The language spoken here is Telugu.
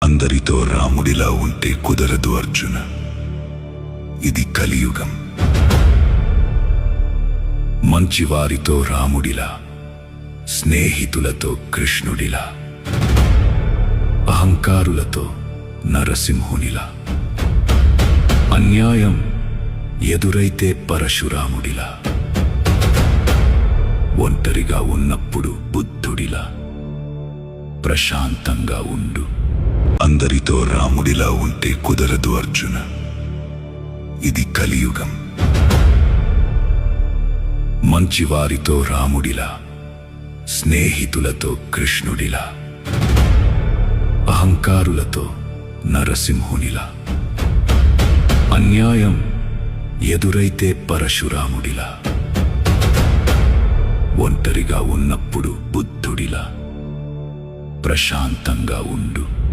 అందరితో రాముడిలా ఉంటే కుదరదు అర్జున. ఇది కలియుగం. మంచివారితో రాముడిలా, స్నేహితులతో కృష్ణుడిలా, అహంకారులతో నరసింహునిలా, అన్యాయం ఎదురైతే పరశురాముడిలా, ఒంటరిగా ఉన్నప్పుడు బుద్ధుడిలా ప్రశాంతంగా ఉండు. అందరితో రాముడిలా ఉంటే కుదరదు అర్జున. ఇది కలియుగం. మంచివారితో రాముడిలా, స్నేహితులతో కృష్ణుడిలా, అహంకారులతో నరసింహునిలా, అన్యాయం ఎదురైతే పరశురాముడిలా, ఒంటరిగా ఉన్నప్పుడు బుద్ధుడిలా ప్రశాంతంగా ఉండు.